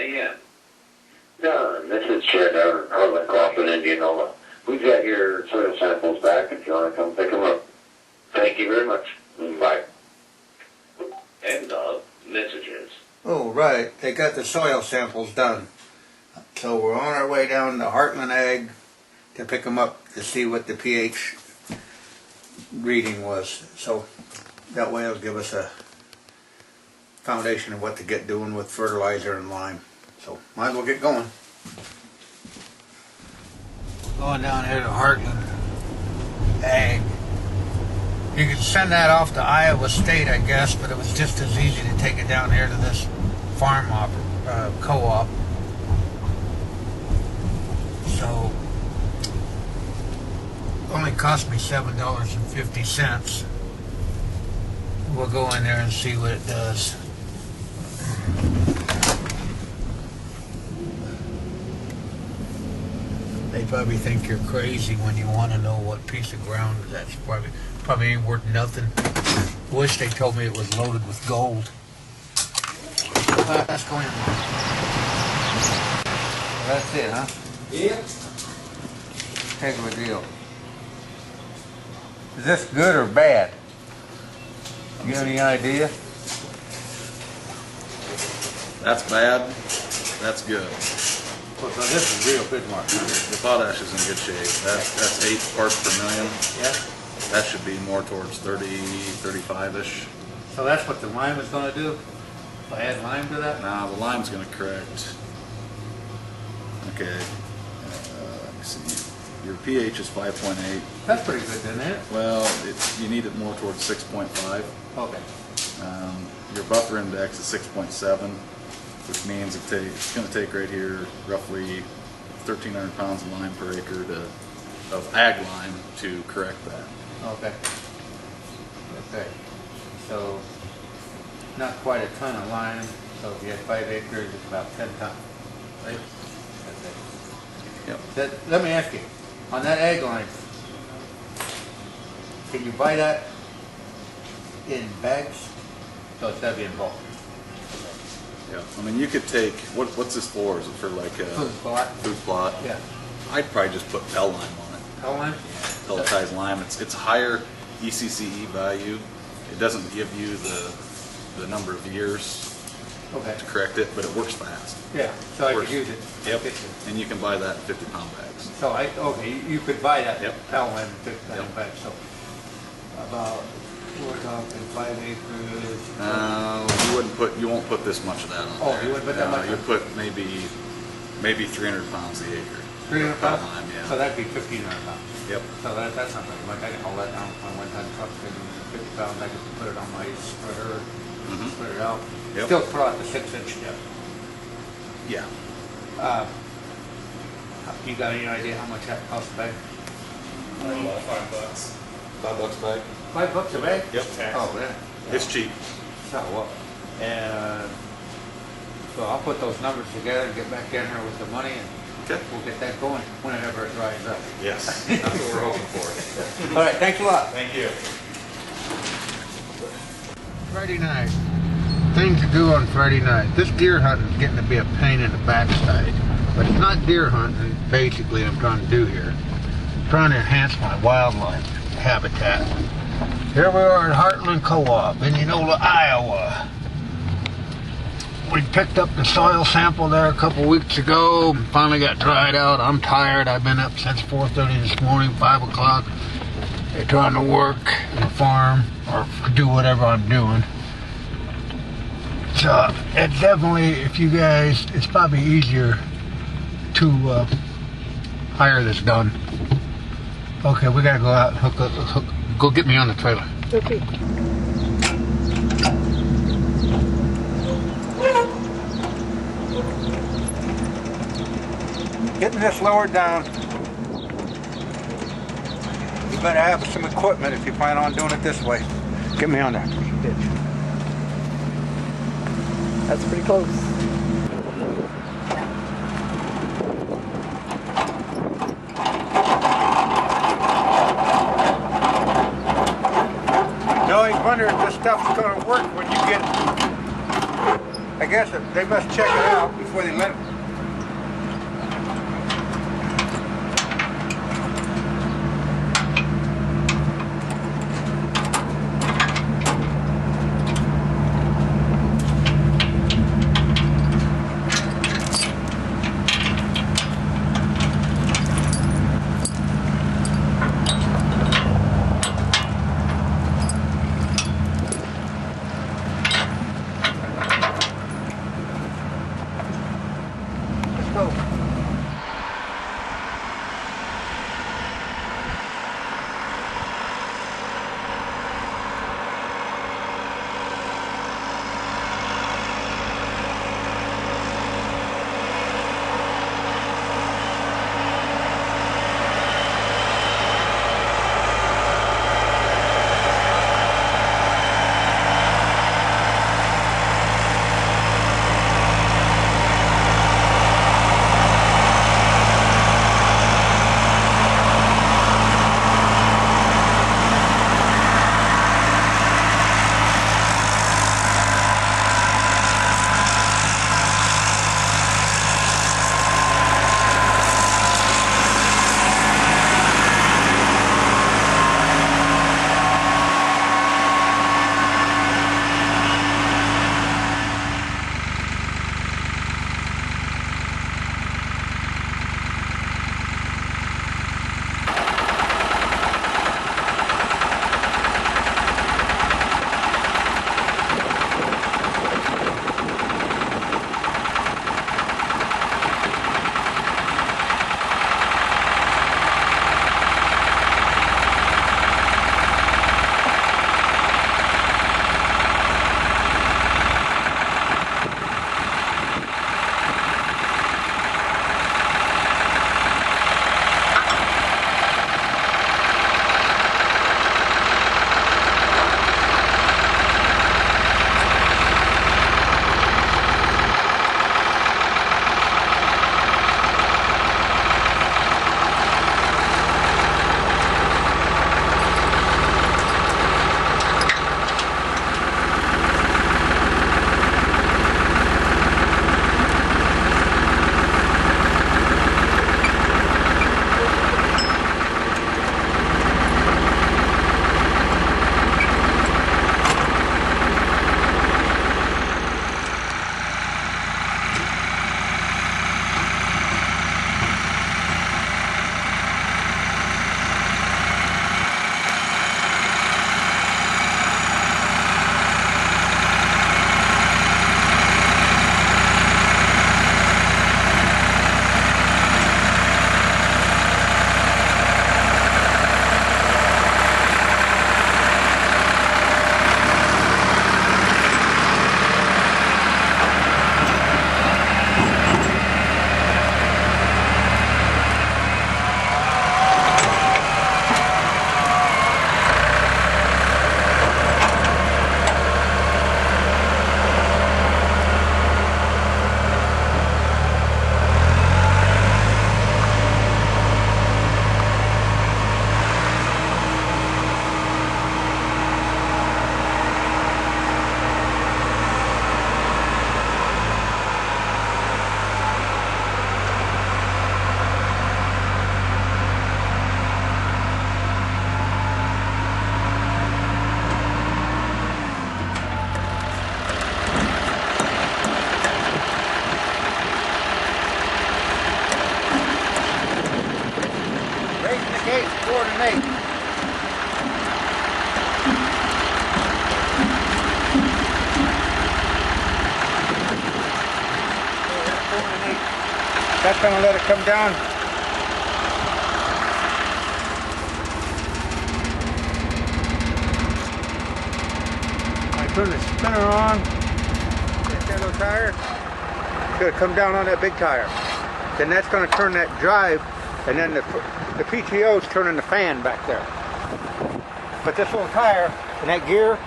a.m. This is Chad out of Harlan Coffin, Indianola. We've got your soil samples back if you want to come pick them up. Thank you very much. Bye. End of messages. Oh, right. They got the soil samples done. So we're on our way down to Heartland Ag to pick them up to see what the pH reading was. So that way it'll give us a foundation of what to get doing with fertilizer and lime. So might as well get going. Going down here to Heartland Ag. You could send that off to Iowa State, I guess, but it was just as easy to take it down here to this farm co-op. So only cost me $7.50. We'll go in there and see what it does. They probably think you're crazy when you want to know what piece of ground that's probably ain't worth nothing. Wish they told me it was loaded with gold. Let's go in. That's it, huh? Yep. Heck of a deal. Is this good or bad? You got any idea? That's bad. That's good. Well, so this is real good, Mark. The potash is in good shape. That's 8 parts per million. Yeah. That should be more towards 30, 35-ish. So that's what the lime is going to do? If I add lime to that? Now the lime's going to correct. Okay. Let's see. Your pH is 5.8. That's pretty good, isn't it? Well, you need it more towards 6.5. Okay. Your buffer index is 6.7, which means it's going to take right here roughly 1,300 pounds of lime per acre of ag lime to correct that. Okay. Okay. So, not quite a ton of lime. So if you had 5 acres, it's about 10 tons, right? That's it. Yep. Let me ask you, on that ag lime, can you buy that in bags? So it's got to be in bulk. Yeah. I mean, you could take what's this for? Is it for like a Food plot. food plot? Yeah. I'd probably just put Pell lime on it. Pell lime? Pelletized lime. It's a higher ECCE value. It doesn't give you the number of years Okay. to correct it, but it works fast. Yeah. So I Works. could use it. Yep. And you can buy that in 50-pound bags. So you could buy that Yep. Pell lime in 50 Yep. bags. So about we're talking 5 acres. You won't put this much of that on Oh, there. you wouldn't put that much You on? put maybe 300 pounds the acre. 300 Pell pounds? lime, yeah. So that'd be 1,500 pounds. Yep. So that's not very much. I can haul that down on one ton truck and 50 pounds. I can put it on my spreader, put it out. Yep. Still put out the 6-inch depth. Yeah. You got any idea how much that costs a bag? $5. $5 a bag. $5 a bag? Yep. Oh, yeah. It's cheap. So what? And so I'll put those numbers together and get back in here with the money and Okay. we'll get that going whenever it dries up. Yes. That's what we're hoping for. All right, thanks a lot. Thank you. Friday night. Thing to do on Friday night. This deer hunting is getting to be a pain in the backside. But it's not deer hunting, basically, I'm trying to do here. I'm trying to enhance my wildlife habitat. Here we are at Heartland Co-op, Indianola, Iowa. We picked up the soil sample there a couple weeks ago. Finally got dried out. I'm tired. I've been up since 4:30 this morning, 5 o'clock. They're trying to work and farm or do whatever I'm doing. So it's definitely, if you guys, it's probably easier to hire this done. Okay, we gotta go out and hook. Go get me on the trailer. Okay. Getting this lowered down. You better have some equipment if you plan on doing it this way. Get me on there. That's pretty close. You always wonder if this stuff's going to work when you get, I guess guess they must check it out before they let them. That's going to let it come down. I turn the spinner on. That little tire. It's going to come down on that big tire. Then that's going to turn that drive, and then the PTO is turning the fan back there. But this little tire and that gear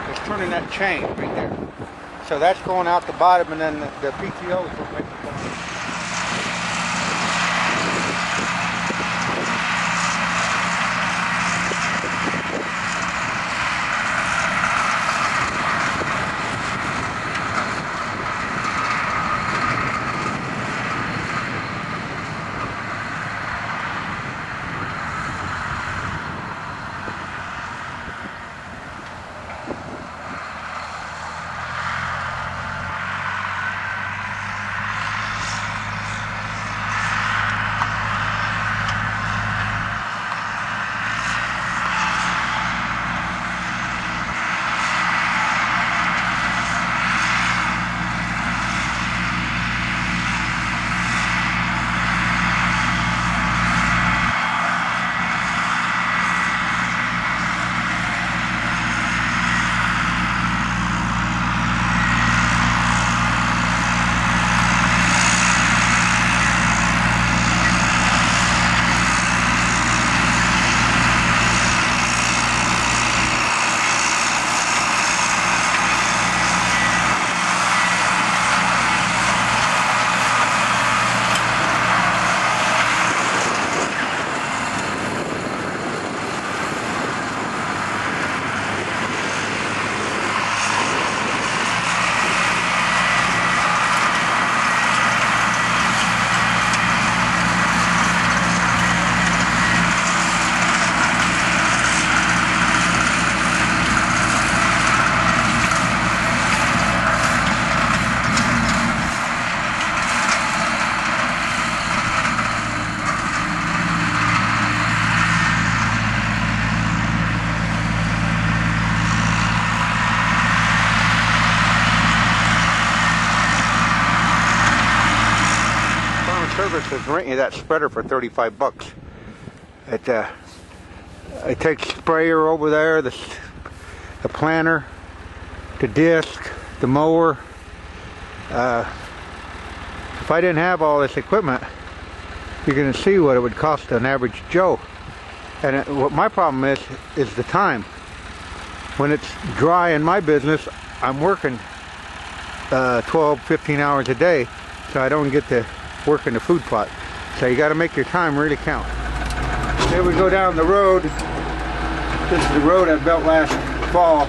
is turning that chain right there. So that's going out the bottom, and then the PTO is what makes it go. service is rent you that spreader for 35 bucks. It takes sprayer over there, the planter, the disc, the mower. If I didn't have all this equipment, you're going to see what it would cost an average Joe. And what my problem is the time. When it's dry in my business, I'm working 12, 15 hours a day, so I don't get to work in the food plot. So you got to make your time really count. Here we go down the road. This is the road I built last fall.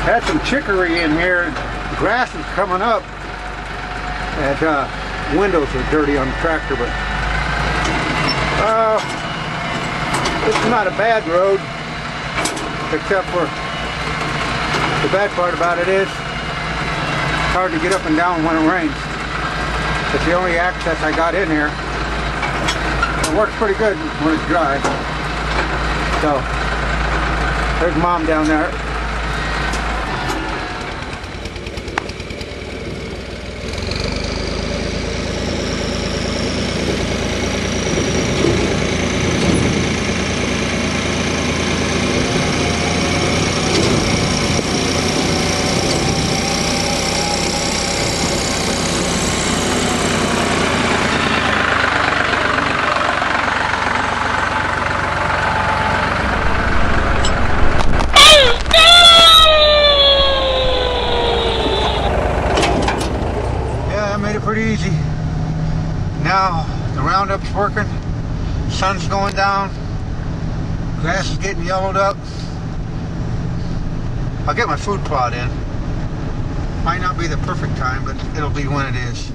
Had some chicory in here. Grass is coming up. And windows are dirty on the tractor, but this is not a bad road, except for the bad part about it is it's hard to get up and down when it rains. It's the only access I got in here. It works pretty good when it's dry. So there's Mom down there. Pretty easy. Now the Roundup's working, sun's going down, grass is getting yellowed up. I'll get my food plot in. Might not be the perfect time, but it'll be when it is.